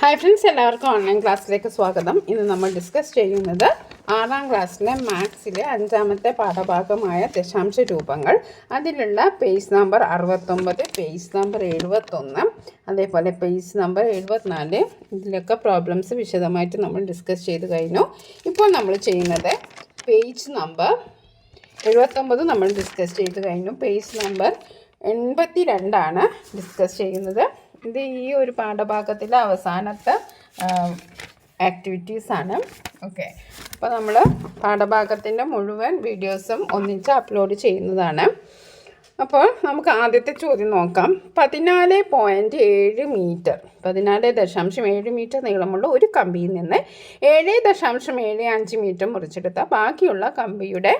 Hi friends, എല്ലാവർക്കും online ക്ലാസ്സിലേക്ക് സ്വാഗതം. ഇന്ന് നമ്മൾ ഡിസ്കസ് ചെയ്യുന്നത് 6ാം ക്ലാസ്സിലെ മാത്സിലെ 5ാമത്തെ പാഠഭാഗമായ ദശാംശ രൂപങ്ങൾ. അതിലുള്ള പേജ് നമ്പർ 69, പേജ് നമ്പർ 71, അതേപോലെ പേജ് നമ്പർ 74. ഇതിലൊക്കെ പ്രോബ്ലംസ് വിശദമായിട്ട് നമ്മൾ ഡിസ്കസ് ചെയ്ത് കഴിഞ്ഞു. ഇപ്പോൾ നമ്മൾ ചെയ്യുന്നത് പേജ് നമ്പർ 79 നമ്മൾ ഡിസ്കസ് ചെയ്ത് കഴിഞ്ഞു. പേജ് നമ്പർ 82 ഡിസ്കസ് ചെയ്യുന്നത്. ഇത് ഈ ഒരു പാഠഭാഗത്തിലെ അവസാനത്തെ ആക്ടിവിറ്റീസാണ്. ഓക്കെ, അപ്പോൾ നമ്മൾ പാഠഭാഗത്തിൻ്റെ മുഴുവൻ വീഡിയോസും ഒന്നിച്ച് അപ്ലോഡ് ചെയ്യുന്നതാണ്. അപ്പോൾ നമുക്ക് ആദ്യത്തെ ചോദ്യം നോക്കാം. 14.7 മീറ്റർ 14.7 മീറ്റർ നീളമുള്ള ഒരു കമ്പിയിൽ നിന്ന് 7.75 മീറ്റർ മുറിച്ചെടുത്ത ബാക്കിയുള്ള കമ്പിയുടെ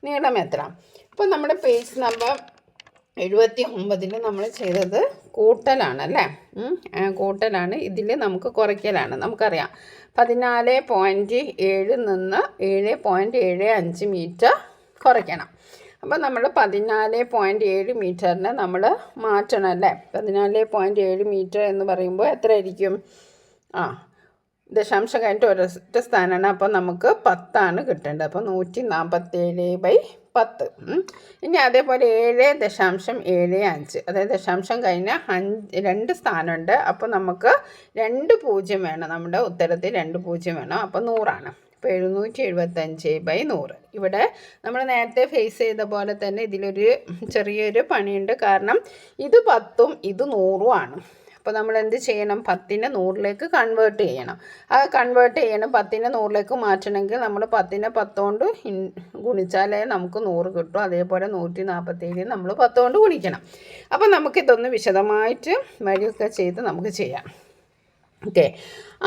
നീളം എത്ര? അപ്പോൾ നമ്മുടെ പേജ് നമ്പർ 79 നമ്മൾ ചെയ്തത് കൂട്ടലാണല്ലേ, കൂട്ടലാണ്. ഇതിൽ നമുക്ക് കുറയ്ക്കലാണ്. നമുക്കറിയാം 14.7 നിന്ന് 7.75 മീറ്റർ കുറയ്ക്കണം. അപ്പോൾ നമ്മൾ 14.7 മീറ്ററിനെ നമ്മൾ മാറ്റണം അല്ലേ. 14.7 മീറ്റർ എന്ന് പറയുമ്പോൾ എത്ര ആയിരിക്കും? ദശാംശം കഴിഞ്ഞിട്ട് ഒരൊറ്റ സ്ഥാനമാണ്. അപ്പോൾ നമുക്ക് 10 കിട്ടേണ്ടത്. അപ്പോൾ 147/10. ഇനി അതേപോലെ 7.75, അതായത് ദശാംശം കഴിഞ്ഞ 2 സ്ഥാനമുണ്ട്. അപ്പോൾ നമുക്ക് 2 0 വേണം. നമ്മുടെ ഉത്തരത്തിൽ 2 0 വേണം. അപ്പോൾ 100. അപ്പോൾ 775/100. ഇവിടെ നമ്മൾ നേരത്തെ ഫേസ് ചെയ്ത പോലെ തന്നെ ഇതിലൊരു ചെറിയൊരു പണിയുണ്ട്. കാരണം ഇത് 10ഉം ഇത് 100ഉം ആണ്. അപ്പോൾ നമ്മൾ എന്ത് ചെയ്യണം? 10നെ 100ലേക്ക് കൺവേർട്ട് ചെയ്യണം. കൺവേർട്ട് ചെയ്യണം. 10നെ 100ലേക്ക് മാറ്റണമെങ്കിൽ നമ്മൾ 10നെ 10 കൊണ്ട് ഗുണിച്ചാലേ നമുക്ക് 100 കിട്ടും. അതേപോലെ 147 നമ്മൾ 10 കൊണ്ട് ഗുണിക്കണം. അപ്പോൾ നമുക്കിതൊന്ന് വിശദമായിട്ട് വഴിയൊക്കെ ചെയ്ത് നമുക്ക് ചെയ്യാം. ഓക്കെ,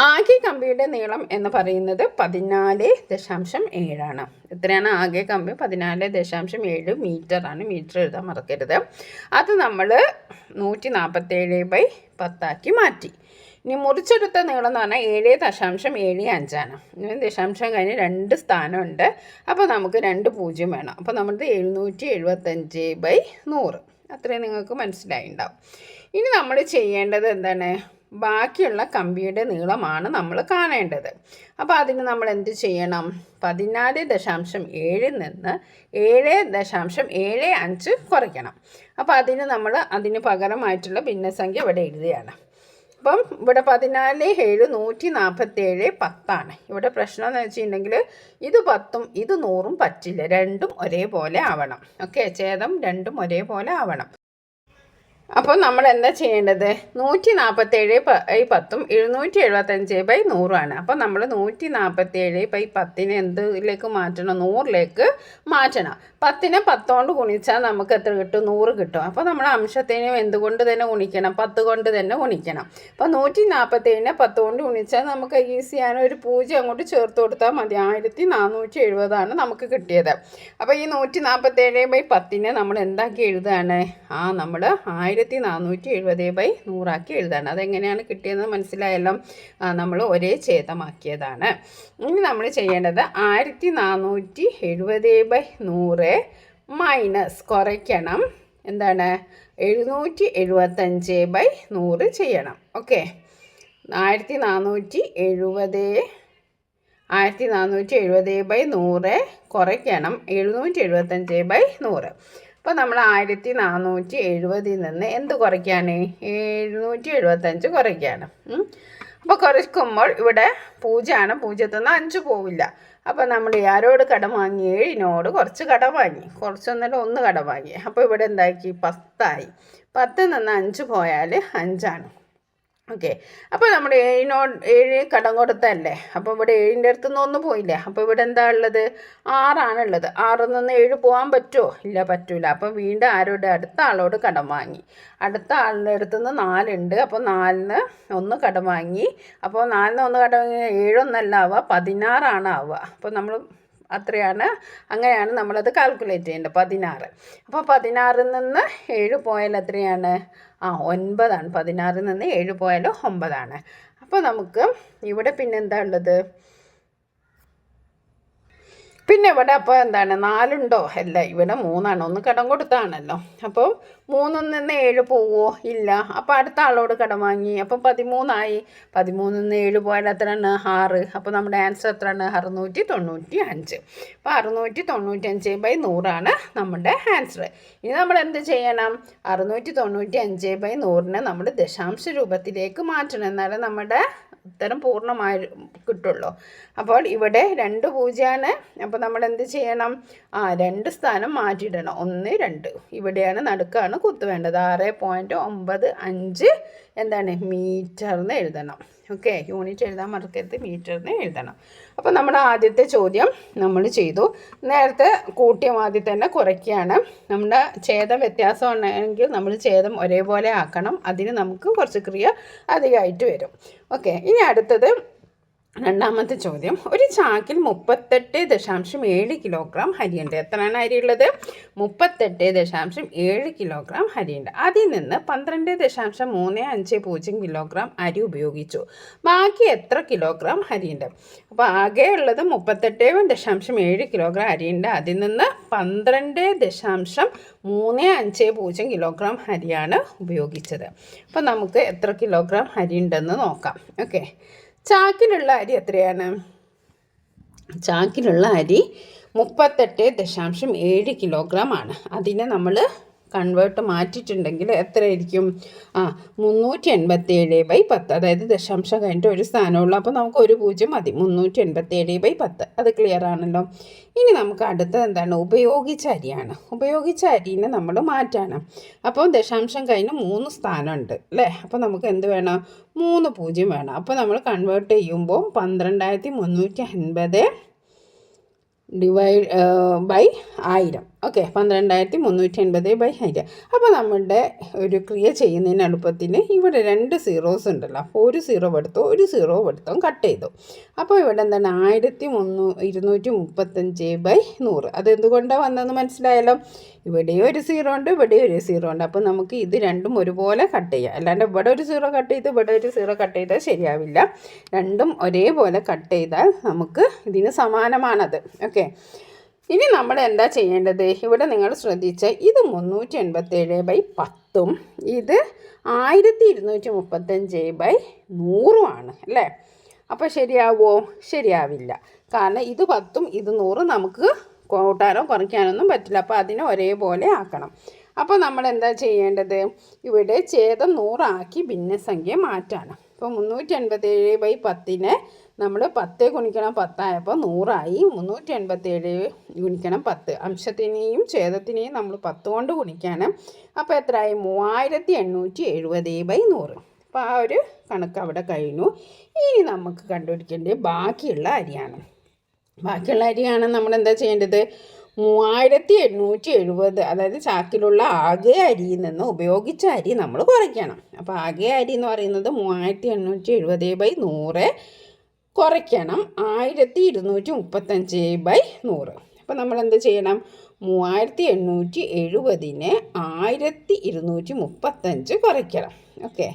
ആകെ കമ്പിയുടെ നീളം എന്ന് പറയുന്നത് 14.7 എത്രയാണ്? ആകെ കമ്പി 14.7 മീറ്ററാണ്. മീറ്റർ എഴുതാൻ മറക്കരുത്. അത് നമ്മൾ 147/10 മാറ്റി. ഇനി മുറിച്ചെടുത്ത നീളം എന്ന് പറഞ്ഞാൽ 7.75. ദശാംശം കഴിഞ്ഞ് 2 സ്ഥാനമുണ്ട്. അപ്പോൾ നമുക്ക് 2 0 വേണം. അപ്പോൾ നമ്മുടെ 775/100. അത്രയും നിങ്ങൾക്ക് മനസ്സിലായിട്ടുണ്ടാവും. ഇനി നമ്മൾ ചെയ്യേണ്ടത് എന്താണ്? ബാക്കിയുള്ള കമ്പിയുടെ നീളമാണ് നമ്മൾ കാണേണ്ടത്. അപ്പോൾ അതിന് നമ്മൾ എന്ത് ചെയ്യണം? 14.7 നിന്ന് 7.75 കുറയ്ക്കണം. അപ്പോൾ അതിന് പകരമായിട്ടുള്ള ഭിന്നസംഖ്യ ഇവിടെ എഴുതുകയാണ്. അപ്പം ഇവിടെ 14 7 147/10. ഇവിടെ പ്രശ്നം എന്ന് വെച്ചിട്ടുണ്ടെങ്കിൽ ഇത് 10ഉം ഇത് 100ഉം പറ്റില്ല. രണ്ടും ഒരേപോലെ ആവണം. ഓക്കെ, ഛേദം രണ്ടും ഒരേപോലെ ആവണം. അപ്പോൾ നമ്മൾ എന്താ ചെയ്യേണ്ടത്? 147/10ഉം 775/100 അപ്പോൾ നമ്മൾ 147/10നെ എന്തിലേക്ക് മാറ്റണം? 100ലേക്ക് മാറ്റണം. 10നെ 10 കൊണ്ട് ഗുണിച്ചാൽ നമുക്ക് എത്ര കിട്ടും? 100 കിട്ടും. അപ്പോൾ നമ്മൾ അംശത്തിനെ എന്തുകൊണ്ട് തന്നെ ഗുണിക്കണം? 10 കൊണ്ട് തന്നെ ഗുണിക്കണം. അപ്പോൾ 147നെ 10 കൊണ്ട് ഗുണിച്ചാൽ നമുക്ക് ഈസിയാണ്. ഒരു 0 അങ്ങോട്ട് ചേർത്ത് കൊടുത്താൽ മതി. 1470 നമുക്ക് കിട്ടിയത്. അപ്പോൾ ഈ 147/10നെ നമ്മൾ എന്താക്കി എഴുതുകയാണ്? നമ്മൾ 1470/100 എഴുതാണ്. അതെങ്ങനെയാണ് കിട്ടിയതെന്ന് മനസ്സിലായല്ലോ. നമ്മൾ ഒരേ ഛേദമാക്കിയതാണ്. ഇനി നമ്മൾ ചെയ്യേണ്ടത് 1470/100 മൈനസ് കുറയ്ക്കണം. എന്താണ്? 775/100 ചെയ്യണം. ഓക്കെ, 1470/100 കുറയ്ക്കണം 775/100. അപ്പോൾ നമ്മൾ 1470 നിന്ന് എന്ത് കുറയ്ക്കുകയാണ്? 775 കുറയ്ക്കുകയാണ്. അപ്പോൾ കുറയ്ക്കുമ്പോൾ ഇവിടെ 0 ആണ്. 0ത്തിൽ നിന്ന് 5 പോവില്ല. അപ്പോൾ നമ്മൾ ആരോട് കടം വാങ്ങി? 7നോട് കുറച്ച് കടം വാങ്ങി. കുറച്ചൊന്നല്ല 1 കടം വാങ്ങി. അപ്പോൾ ഇവിടെ എന്താക്കി? 10 ആയി. 10ൽ നിന്ന് 5 പോയാൽ 5 ആണ്. ഓക്കെ, അപ്പോൾ നമ്മൾ 7 കടം കൊടുത്തല്ലേ. അപ്പോൾ ഇവിടെ 7ൻ്റെ അടുത്ത് നിന്ന് 1 പോയില്ലേ. അപ്പോൾ ഇവിടെ എന്താ ഉള്ളത്? 6 ആണുള്ളത്. 6ൽ നിന്ന് 7 പോകാൻ പറ്റുമോ? ഇല്ല, പറ്റൂല. അപ്പോൾ വീണ്ടും അടുത്ത ആളോട് കടം വാങ്ങി. അടുത്ത ആളുടെ അടുത്ത് നിന്ന് 4 ഉണ്ട്. അപ്പോൾ 4ന് 1 കടം വാങ്ങി. അപ്പോൾ 4ന് 1 കടം വാങ്ങി 7 ഒന്നല്ല ആവുക, 16 ആണ് ആവുക. അപ്പോൾ നമ്മൾ അത്രയാണ്. അങ്ങനെയാണ് നമ്മളത് കാൽക്കുലേറ്റ് ചെയ്യേണ്ടത്. 16. അപ്പോൾ 16ൽ നിന്ന് 7 പോയാൽ എത്രയാണ്? 9 ആണ്. 16ൽ നിന്ന് 7 പോയാൽ 9 ആണ്. അപ്പോൾ നമുക്ക് ഇവിടെ പിന്നെ എന്താ ഉള്ളത്? പിന്നെ ഇവിടെ അപ്പോൾ എന്താണ്? 4 ഉണ്ടോ? അല്ല, ഇവിടെ 3 ആണ്. 1 കടം കൊടുത്താണല്ലോ. അപ്പോൾ 3 നിന്ന് 7 പോവുമോ? ഇല്ല. അപ്പോൾ അടുത്ത ആളോട് കടം വാങ്ങി. അപ്പം 13 13 നിന്ന് 7 പോയാൽ എത്രയാണ്? 6. അപ്പോൾ നമ്മുടെ ആൻസർ എത്രയാണ്? 695. അപ്പോൾ 695/100 നമ്മുടെ ആൻസർ. ഇനി നമ്മൾ എന്ത് ചെയ്യണം? 695/100 നമ്മൾ ദശാംശ രൂപത്തിലേക്ക് മാറ്റണം. എന്നാലേ നമ്മുടെ ഉത്തരം പൂർണ്ണമായി കിട്ടുള്ളൂ. അപ്പോൾ ഇവിടെ 2 0 അപ്പോൾ നമ്മൾ എന്ത് ചെയ്യണം? 2 സ്ഥാനം മാറ്റിയിടണം. 1 2 ഇവിടെയാണ് നടുക്കാണ് കുത്ത് വേണ്ടത്. 6.95 എന്താണ്? മീറ്ററിന് എഴുതണം. ഓക്കെ, യൂണിറ്റ് എഴുതാൻ മറക്കരുത്, മീറ്ററിന് എഴുതണം. അപ്പോൾ നമ്മുടെ ആദ്യത്തെ ചോദ്യം നമ്മൾ ചെയ്തു. നേരത്തെ കൂട്ടിയ ആദ്യം തന്നെ കുറയ്ക്കുകയാണ്. നമ്മുടെ ഛേദം വ്യത്യാസം ഉണ്ടെങ്കിൽ നമ്മൾ ഛേദം ഒരേപോലെ ആക്കണം. അതിന് നമുക്ക് കുറച്ച് ക്രിയ അധികമായിട്ട് വരും. ഓക്കെ, ഇനി അടുത്തത് രണ്ടാമത്തെ ചോദ്യം. ഒരു ചാക്കിൽ 38.7 കിലോഗ്രാം അരിയുണ്ട്. എത്രയാണ് അരിയുള്ളത്? 38.7 കിലോഗ്രാം അരിയുണ്ട്. അതിൽ നിന്ന് 12.350 കിലോഗ്രാം അരി ഉപയോഗിച്ചു. ബാക്കി എത്ര കിലോഗ്രാം അരിയുണ്ട്? അപ്പോൾ ആകെ ഉള്ളത് 38.7 കിലോഗ്രാം അരിയുണ്ട്. അതിൽ നിന്ന് 12.350 കിലോഗ്രാം അരിയാണ് ഉപയോഗിച്ചത്. അപ്പോൾ നമുക്ക് എത്ര കിലോഗ്രാം അരി ഉണ്ടെന്ന് നോക്കാം. ഓക്കെ, ചാക്കിലുള്ള അരി എത്രയാണ്? ചാക്കിലുള്ള അരി 38.7 കിലോഗ്രാം ആണ്. അതിനെ നമ്മൾ കൺവേർട്ട് മാറ്റിയിട്ടുണ്ടെങ്കിൽ എത്രയായിരിക്കും? 387/10. അതായത് ദശാംശം കഴിഞ്ഞിട്ട് ഒരു സ്ഥാനമുള്ളൂ. അപ്പോൾ നമുക്ക് ഒരു 0 മതി. 387/10. അത് ക്ലിയർ ആണല്ലോ. ഇനി നമുക്ക് അടുത്തത് എന്താണ്? ഉപയോഗിച്ച അരിയാണ്. ഉപയോഗിച്ച അരിനെ നമ്മൾ മാറ്റാണ്. അപ്പോൾ ദശാംശം കഴിഞ്ഞ് 3 സ്ഥാനമുണ്ട് അല്ലേ? അപ്പോൾ നമുക്ക് എന്ത് വേണം? 3 0 വേണം. അപ്പോൾ നമ്മൾ കൺവേർട്ട് ചെയ്യുമ്പോൾ 12,350 /1000. ഓക്കെ, 12,350/1000. അപ്പോൾ നമ്മുടെ ഒരു ക്രിയ ചെയ്യുന്നതിന് എളുപ്പത്തിന് ഇവിടെ 2 സീറോസ് ഉണ്ടല്ലോ. അപ്പോൾ ഒരു 0 എടുത്തോ, ഒരു 0 എടുത്തോ കട്ട് ചെയ്തു. അപ്പോൾ ഇവിടെ എന്താണ്? 1235/100. അതെന്തുകൊണ്ടാണ് വന്നതെന്ന് മനസ്സിലായല്ലോ. ഇവിടെ ഒരു 0 ഉണ്ട്, ഇവിടെ ഒരു 0 ഉണ്ട്. അപ്പോൾ നമുക്ക് ഇത് രണ്ടും ഒരുപോലെ കട്ട് ചെയ്യാം. അല്ലാണ്ട് ഇവിടെ ഒരു 0 കട്ട് ചെയ്ത് ഇവിടെ ഒരു 0 കട്ട് ചെയ്താൽ ശരിയാവില്ല. രണ്ടും ഒരേപോലെ കട്ട് ചെയ്താൽ നമുക്ക് ഇതിന് സമാനമാണത്. ഓക്കെ, ഇനി നമ്മൾ എന്താ ചെയ്യേണ്ടത്? ഇവിടെ നിങ്ങൾ ശ്രദ്ധിച്ചാൽ ഇത് 387/10 ഇത് 1235/100 ആണ് അല്ലേ? അപ്പോൾ ശരിയാവുമോ? ശരിയാവില്ല. കാരണം ഇത് 10ഉം ഇത് 100ഉം നമുക്ക് കൂട്ടാനോ കുറയ്ക്കാനൊന്നും പറ്റില്ല. അപ്പോൾ അതിനെ ഒരേപോലെ ആക്കണം. അപ്പോൾ നമ്മൾ എന്താ ചെയ്യേണ്ടത്? ഇവിടെ ഛേദം 100 ആക്കി ഭിന്നസംഖ്യ മാറ്റാണ്. അപ്പോൾ 387/10 നമ്മൾ 10 ഗുണിക്കണം 10 ആയപ്പോൾ 100 387 ഗുണിക്കണം 10. അംശത്തിനെയും ഛേദത്തിനെയും നമ്മൾ 10 കൊണ്ട് ഗുണിക്കാണ്. അപ്പോൾ എത്രയായി? 3870/100. അപ്പോൾ ആ ഒരു കണക്ക് അവിടെ കഴിഞ്ഞു. ഇനി നമുക്ക് കണ്ടുപിടിക്കേണ്ടത് ബാക്കിയുള്ള അരിയാണ്. ബാക്കിയുള്ള അരിയാണ് നമ്മൾ എന്താ ചെയ്യേണ്ടത്? 3870, അതായത് ചാക്കിലുള്ള ആകെ അരിയിൽ നിന്ന് ഉപയോഗിച്ച അരി നമ്മൾ കുറയ്ക്കണം. അപ്പോൾ ആകെ അരി എന്ന് പറയുന്നത് 3870/100 കുറയ്ക്കണം 1235/100. അപ്പോൾ നമ്മൾ എന്ത് ചെയ്യണം? 3870നെ 1235 കുറയ്ക്കണം. ഓക്കെ,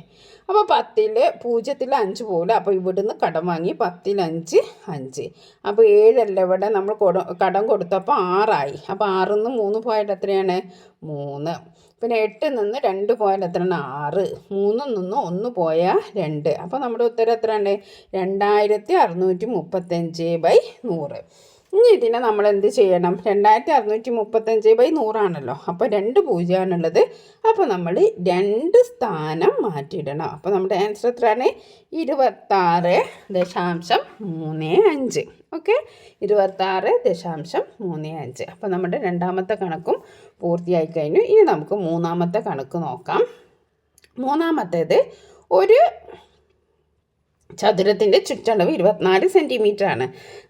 അപ്പോൾ 10ൽ 0ൽ 5 പോകില്ല. അപ്പോൾ ഇവിടുന്ന് കടം വാങ്ങി 10ൽ 5 5. അപ്പോൾ 7 ഇവിടെ നമ്മൾ കടം കൊടുത്തപ്പോൾ 6 അപ്പോൾ 6ൽ നിന്ന് 3 പോയാൽ എത്രയാണ്? 3. പിന്നെ 8 നിന്ന് 2 പോയാൽ എത്രയാണ്? 6. 3 നിന്ന് 1 പോയാൽ 2. അപ്പോൾ നമ്മുടെ ഉത്തരം എത്രയാണ്? 2635/100. ഇനി ഇതിനെ നമ്മൾ എന്ത് ചെയ്യണം? 2635/100 ആണല്ലോ. അപ്പോൾ 2 0 ആണുള്ളത്. അപ്പോൾ നമ്മൾ 2 സ്ഥാനം മാറ്റിയിടണം. അപ്പോൾ നമ്മുടെ ആൻസർ എത്രയാണ്? 26.35. ഓക്കെ, 26.35. അപ്പോൾ നമ്മുടെ രണ്ടാമത്തെ കണക്കും പൂർത്തിയായി കഴിഞ്ഞു. ഇനി നമുക്ക് മൂന്നാമത്തെ കണക്ക് നോക്കാം. മൂന്നാമത്തേത് ഒരു ചതുരത്തിൻ്റെ ചുറ്റളവ് 24 സെൻറ്റിമീറ്റർ ആണ്.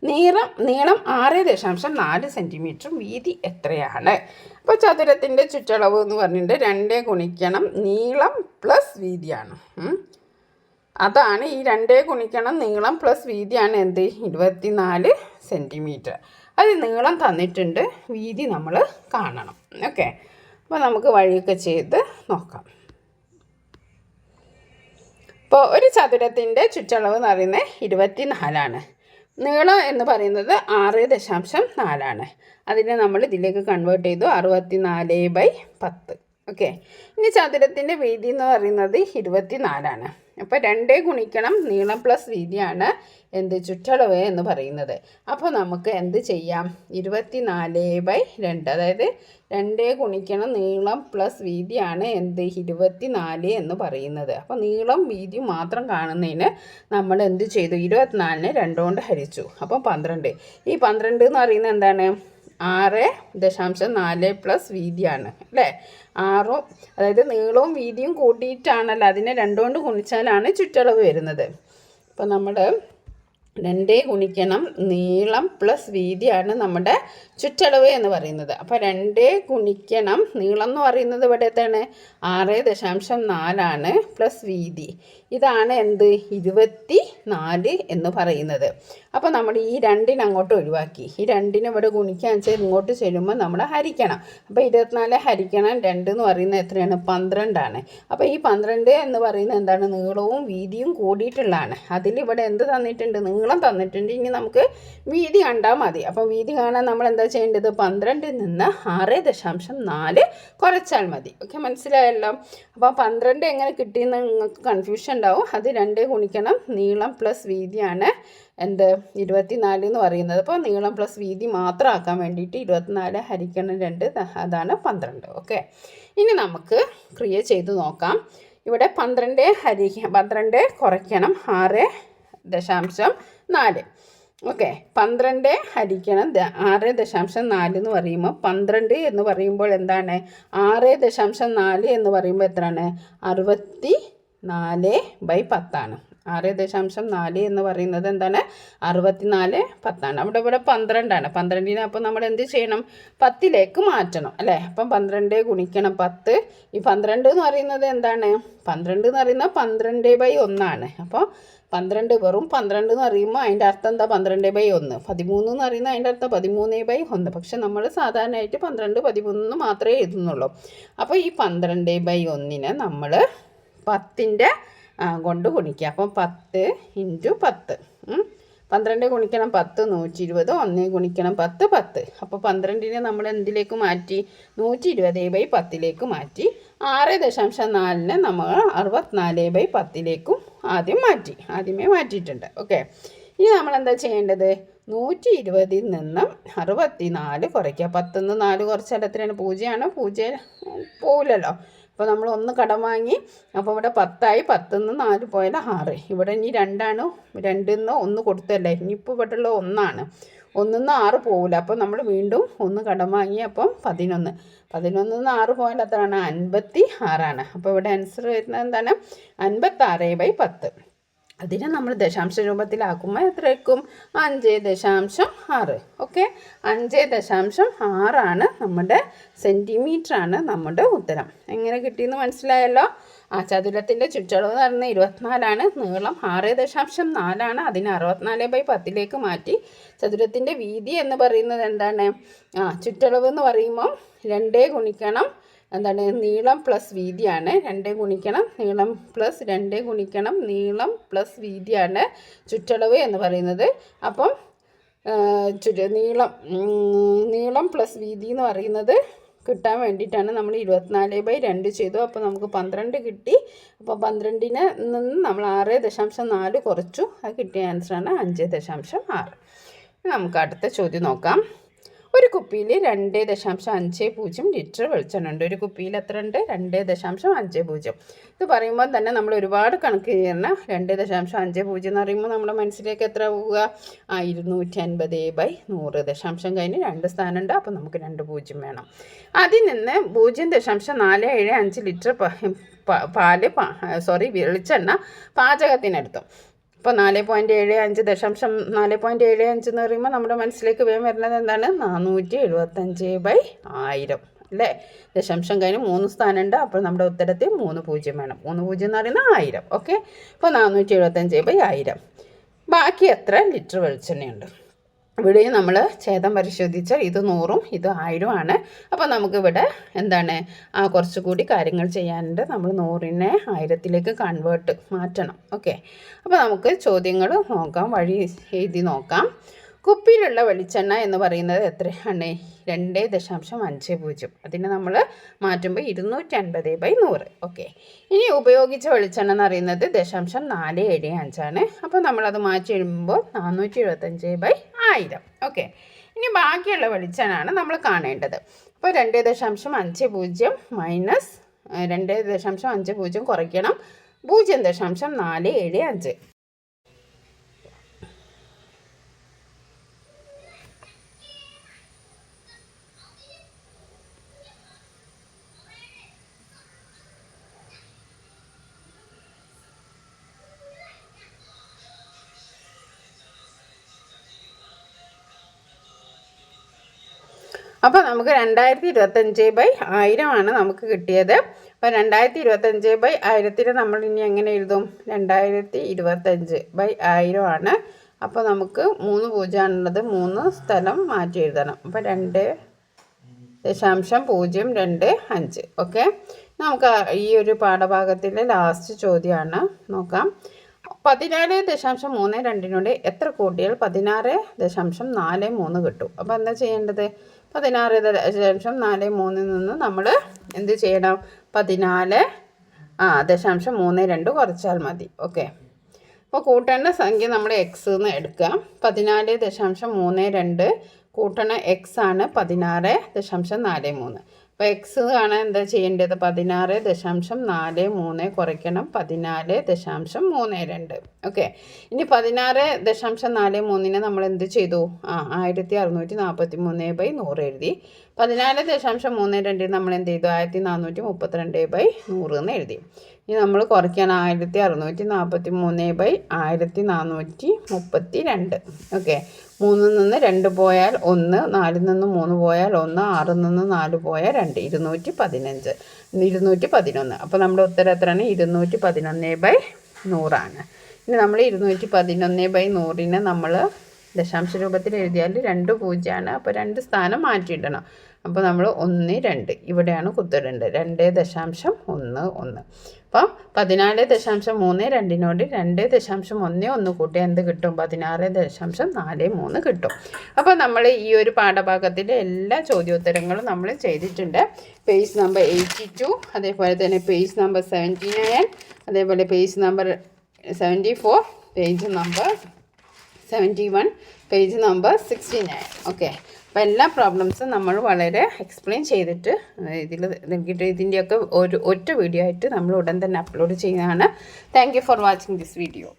നീളം 6.4 സെൻറ്റിമീറ്ററും വീതി എത്രയാണ്? അപ്പോൾ ചതുരത്തിൻ്റെ ചുറ്റളവ് എന്ന് പറഞ്ഞിട്ട് 2 ഗുണിക്കണം നീളം പ്ലസ് വീതിയാണ്. അതാണ് ഈ 2 ഗുണിക്കണം നീളം പ്ലസ് വീതിയാണ് എന്ത്? 24 സെൻറ്റിമീറ്റർ. അത് നീളം തന്നിട്ടുണ്ട്, വീതി നമ്മൾ കാണണം. ഓക്കെ, അപ്പോൾ നമുക്ക് വഴിയൊക്കെ ചെയ്ത് നോക്കാം. ഇപ്പോൾ ഒരു ചതുരത്തിൻ്റെ ചുറ്റളവ് എന്ന് പറയുന്നത് 24 നീളം എന്ന് പറയുന്നത് 6.4 അതിനെ നമ്മൾ ഇതിലേക്ക് കൺവേർട്ട് ചെയ്തു 64/10. ഓക്കെ. ഇനി ചതുരത്തിൻ്റെ വീതി എന്ന് പറയുന്നത് 24 അപ്പോൾ 2 ഗുണിക്കണം നീളം പ്ലസ് വീതിയാണ് എന്ത് ചുറ്റളവ് എന്ന് പറയുന്നത്. അപ്പോൾ നമുക്ക് എന്ത് ചെയ്യാം, 24/2 അതായത് 2 ഗുണിക്കണം നീളം പ്ലസ് വീതിയാണ് എന്ത് 24 എന്ന് പറയുന്നത്. അപ്പോൾ നീളം വീതി മാത്രം കാണുന്നതിന് നമ്മൾ എന്ത് ചെയ്തു, 24നെ 2 കൊണ്ട് ഹരിച്ചു. അപ്പോൾ 12. ഈ 12 എന്ന് പറയുന്നത് എന്താണ്, 6.4 പ്ലസ് വീതിയാണ് അല്ലേ. 6 അതായത് നീളവും വീതിയും കൂട്ടിയിട്ടാണല്ലോ, അതിനെ 2 കൊണ്ട് ഗുണിച്ചാലാണ് ചുറ്റളവ് വരുന്നത്. അപ്പോൾ നമ്മൾ 2 ഗുണിക്കണം നീളം പ്ലസ് വീതിയാണ് നമ്മുടെ ചുറ്റളവ് എന്ന് പറയുന്നത്. അപ്പോൾ 2 ഗുണിക്കണം നീളം എന്ന് പറയുന്നത് ഇവിടെ എത്താണ് 6.4 പ്ലസ് വീതി, ഇതാണ് എന്ത് 24 എന്ന് പറയുന്നത്. അപ്പോൾ നമ്മൾ ഈ 2നെ അങ്ങോട്ട് ഒഴിവാക്കി, ഈ 2നെ ഇവിടെ ഗുണിക്കാൻ വെച്ചാൽ ഇങ്ങോട്ട് ചെല്ലുമ്പോൾ നമ്മൾ ഹരിക്കണം. അപ്പോൾ 24 ഹരിക്കണം 2 എന്ന് പറയുന്നത് എത്രയാണ്, 12. അപ്പോൾ ഈ 12 എന്ന് പറയുന്നത് എന്താണ്, നീളവും വീതിയും കൂടിയിട്ടുള്ളതാണ്. അതിലിവിടെ എന്ത് തന്നിട്ടുണ്ട്, നീളം തന്നിട്ടുണ്ട്. ഇനി നമുക്ക് വീതി കണ്ടാൽ മതി. അപ്പോൾ വീതി കാണാൻ നമ്മൾ എന്താ ചെയ്യേണ്ടത്, 12ൽ നിന്ന് 6.4 കുറച്ചാൽ മതി. ഓക്കെ, മനസ്സിലായല്ലോ. അപ്പോൾ 12 എങ്ങനെ കിട്ടിയെന്ന് നിങ്ങൾക്ക് കൺഫ്യൂഷൻ ഉണ്ടാവും. അത് 2 ഗുണിക്കണം നീളം പ്ലസ് വീതിയാണ് എന്ത് 24 എന്ന് പറയുന്നത്. അപ്പോൾ നീളം പ്ലസ് വീതി മാത്രം ആക്കാൻ വേണ്ടിയിട്ട് 24 ഹരിക്കണം 2, അതാണ് 12. ഓക്കെ, ഇനി നമുക്ക് ക്രിയ ചെയ്ത് നോക്കാം. ഇവിടെ 12 കുറയ്ക്കണം 6.4. ഓക്കെ, 12 ഹരിക്കണം 6.4 എന്ന് പറയുമ്പോൾ 12 എന്ന് പറയുമ്പോൾ എന്താണ്, 6.4 എന്ന് പറയുമ്പോൾ എത്രയാണ്, 64/10. 6.4 എന്ന് പറയുന്നത് എന്താണ്, 64/10. ഇവിടെ 12. 12നെ അപ്പോൾ നമ്മൾ എന്ത് ചെയ്യണം, 10ലേക്ക് മാറ്റണം അല്ലേ. അപ്പം 12 ഗുണിക്കണം 10. ഈ 12 എന്ന് പറയുന്നത് എന്താണ്, 12 എന്ന് പറയുന്നത് 12/1. അപ്പോൾ 12 വെറും 12 എന്ന് പറയുമ്പോൾ അതിൻ്റെ അർത്ഥം എന്താ, 12/1. 13 എന്ന് പറയുന്നത് അതിൻ്റെ അർത്ഥം 13/1. പക്ഷെ നമ്മൾ സാധാരണയായിട്ട് 12, 13 മാത്രമേ എഴുതുന്നുള്ളൂ. അപ്പോൾ ഈ 12/1നെ നമ്മൾ 10ൻ്റെ കൊണ്ട് ഗുണിക്കുക. അപ്പം 10 × 10. 12 ഗുണിക്കണം 10 120. 1 ഗുണിക്കണം 10 10. അപ്പോൾ 12നെ നമ്മൾ എന്തിലേക്ക് മാറ്റി, 120/10ലേക്ക് മാറ്റി. 6.4നെ നമ്മൾ 64/10ലേക്കും ആദ്യമേ മാറ്റിയിട്ടുണ്ട്. ഓക്കെ, ഇനി നമ്മൾ എന്താ ചെയ്യേണ്ടത്, 120ൽ നിന്നും 64 കുറയ്ക്കുക. 10ന്ന് 4 കുറച്ചാൽ എത്രയാണ്, 0 പോവില്ലല്ലോ. അപ്പോൾ നമ്മൾ 1 കടം വാങ്ങി. അപ്പോൾ ഇവിടെ 10ആയി. 10ന്ന് 4 പോയാൽ 6. ഇവിടെ ഇനി 2 2ന്ന് 1 കൊടുത്തല്ലേ, ഇനിയിപ്പോൾ ഇവിടെ ഉള്ള 1. 1ന്ന് 6 പോവില്ല. അപ്പോൾ നമ്മൾ വീണ്ടും 1 കടം വാങ്ങി. അപ്പം 11. 11ന്ന് 6 പോയാൽ എത്രയാണ്, 56. അപ്പോൾ ഇവിടെ ആൻസർ വരുന്നത് എന്താണ്, 56/10. അതിനെ നമ്മൾ ദശാംശ രൂപത്തിലാക്കുമ്പോൾ എത്രയായിരിക്കും, 5.6. ഓക്കെ, 5.6 നമ്മുടെ സെൻറ്റിമീറ്ററാണ് നമ്മുടെ ഉത്തരം. എങ്ങനെ കിട്ടിയെന്ന് മനസ്സിലായല്ലോ. ചതുരത്തിൻ്റെ ചുറ്റളവ് എന്ന് പറയുന്നത് 24, നീളം 6.4. അതിനെ 64/10ലേക്ക് മാറ്റി. ചതുരത്തിൻ്റെ വീതി എന്ന് പറയുന്നത് എന്താണ്, ചുറ്റളവ് എന്ന് പറയുമ്പോൾ 2 ഗുണിക്കണം എന്താണ്, നീളം പ്ലസ് വീതിയാണ്. 2 ഗുണിക്കണം നീളം പ്ലസ് 2 ഗുണിക്കണം നീളം പ്ലസ് വീതിയാണ് ചുറ്റളവ് എന്ന് പറയുന്നത്. അപ്പം നീളം പ്ലസ് വീതി എന്ന് പറയുന്നത് കിട്ടാൻ വേണ്ടിയിട്ടാണ് നമ്മൾ 24/2 ചെയ്തു. അപ്പോൾ നമുക്ക് 12 കിട്ടി. അപ്പോൾ 12ന് നിന്ന് നമ്മൾ 6.4 കുറച്ചു. അത് കിട്ടിയ ആൻസറാണ് 5.6. നമുക്ക് അടുത്ത ചോദ്യം നോക്കാം. ഒരു കുപ്പിയിൽ 2.50 ലിറ്റർ വെളിച്ചെണ്ണ ഉണ്ട്. ഒരു കുപ്പിയിൽ എത്ര ഉണ്ട്, 2.50. ഇത് പറയുമ്പോൾ തന്നെ നമ്മൾ ഒരുപാട് കണക്ക് ചെയ്യണം. 2.50 എന്ന് പറയുമ്പോൾ നമ്മുടെ മനസ്സിലേക്ക് എത്ര പോവുക, 250/100. ദശാംശം കഴിഞ്ഞ് 2 സ്ഥാനമുണ്ട്. അപ്പോൾ നമുക്ക് 2 0 വേണം. അതിൽ നിന്ന് 0.475 ലിറ്റർ വെളിച്ചെണ്ണ പാചകത്തിനെടുത്തു. ഇപ്പോൾ 4.75 എന്ന് പറയുമ്പോൾ നമ്മുടെ മനസ്സിലേക്ക് വേഗം വരുന്നത് എന്താണ്, 475/1000 അല്ലേ. ദശാംശം കഴിഞ്ഞ് 3 സ്ഥാനമുണ്ട്. അപ്പോൾ നമ്മുടെ ഉത്തരത്തിൽ 3 0 വേണം. 3 0 എന്ന് പറയുന്നത് 1000. ഓക്കെ, അപ്പോൾ 475/1000. ബാക്കി എത്ര ലിറ്റർ വെളിച്ചെണ്ണയുണ്ട്. ഇവിടെ നമ്മൾ ഛേദം പരിശോധിച്ചാൽ ഇത് 100ഉം ഇത് 1000ആണ്. അപ്പോൾ നമുക്കിവിടെ എന്താണ്, കുറച്ചുകൂടി കാര്യങ്ങൾ ചെയ്യാനുണ്ട്. നമ്മൾ 100നെ 1000ലേക്ക് മാറ്റണം. ഓക്കെ, അപ്പോൾ നമുക്ക് ചോദ്യങ്ങൾ നോക്കാം, വഴി എഴുതി നോക്കാം. കുപ്പിയിലുള്ള വെളിച്ചെണ്ണ എന്ന് പറയുന്നത് എത്രയാണ്? 2.50. അതിനെ നമ്മൾ മാറ്റുമ്പോൾ 250/100. ഓക്കെ. ഇനി ഉപയോഗിച്ച വെളിച്ചെണ്ണ എന്ന് പറയുന്നത് 0.475 ആണ്. അപ്പോൾ നമ്മളത് മാറ്റി എഴുതുമ്പോൾ 475/1000. ഓക്കെ. ഇനി ബാക്കിയുള്ള വെളിച്ചെണ്ണയാണ് നമ്മൾ കാണേണ്ടത്. അപ്പോൾ 2.50 മൈനസ് 2.50 കുറയ്ക്കണം 0.475. അപ്പോൾ നമുക്ക് 2025/1000 ആണ് നമുക്ക് കിട്ടിയത്. അപ്പോൾ 2025/1000 നമ്മൾ ഇനി എങ്ങനെ എഴുതും? 2025/1000 ആണ്. അപ്പോൾ നമുക്ക് 3 പൂജ്യമാണുള്ളത്, 3 സ്ഥലം മാറ്റി എഴുതണം. അപ്പോൾ 2.025. ഓക്കെ. നമുക്ക് ഈ ഒരു പാഠഭാഗത്തിലെ ലാസ്റ്റ് ചോദ്യമാണ്, നോക്കാം. 14.32 എത്ര കൂട്ടിയാൽ 16.43 കിട്ടും? അപ്പോൾ എന്താ ചെയ്യേണ്ടത്? 16.43 നിന്ന് നമ്മൾ എന്ത് ചെയ്യണം? 14.32 കുറച്ചാൽ മതി. ഓക്കെ. അപ്പോൾ കൂട്ടേണ്ട സംഖ്യ നമ്മൾ എക്സ് എന്ന് എടുക്കാം. 14.32 കൂട്ടണ എക്സ് ആണ് 16.43. അപ്പോൾ എക്സ് കാണാൻ എന്താ ചെയ്യേണ്ടത്? 16.43 കുറയ്ക്കണം 14.32. ഓക്കെ. ഇനി 16.43 നമ്മൾ എന്ത് ചെയ്തു? 1643/100 എഴുതി. 14.32 നമ്മൾ എന്ത് ചെയ്തു? 1432/100 എന്ന് എഴുതി. ഇനി നമ്മൾ കുറയ്ക്കാൻ 1643/1432. ഓക്കെ. 3 നിന്ന് 2 പോയാൽ 1, 4 നിന്ന് 3 പോയാൽ 1, 6 നിന്ന് 4 പോയാൽ 2, 211. അപ്പോൾ നമ്മുടെ ഉത്തരം എത്രയാണ്? 211/100 ആണ്. ഇനി നമ്മൾ 211/100 നമ്മൾ ദശാംശ രൂപത്തിൽ എഴുതിയാൽ 2 പൂജ്യമാണ്. അപ്പോൾ 2 സ്ഥാനം മാറ്റിയിടണം. അപ്പോൾ നമ്മൾ 1, 2 ഇവിടെയാണ് കുത്തിടേണ്ടത്. 2.11. അപ്പം 14.32 2.11 കൂട്ടി എന്ത് കിട്ടും? 16.43 കിട്ടും. അപ്പോൾ നമ്മൾ ഈ ഒരു പാഠഭാഗത്തിലെ എല്ലാ ചോദ്യോത്തരങ്ങളും നമ്മൾ ചെയ്തിട്ടുണ്ട്. പേജ് നമ്പർ 82, അതേപോലെ തന്നെ പേജ് നമ്പർ 79, അതേപോലെ page number 74, page number 71, page number 69. Okay. അപ്പോൾ എല്ലാ പ്രോബ്ലംസും നമ്മൾ വളരെ എക്സ്പ്ലെയിൻ ചെയ്തിട്ട് ഇതിൻ്റെയൊക്കെ ഒറ്റ വീഡിയോ ആയിട്ട് നമ്മൾ ഉടൻ തന്നെ അപ്ലോഡ് ചെയ്യുന്നതാണ്. Thank you for watching this video.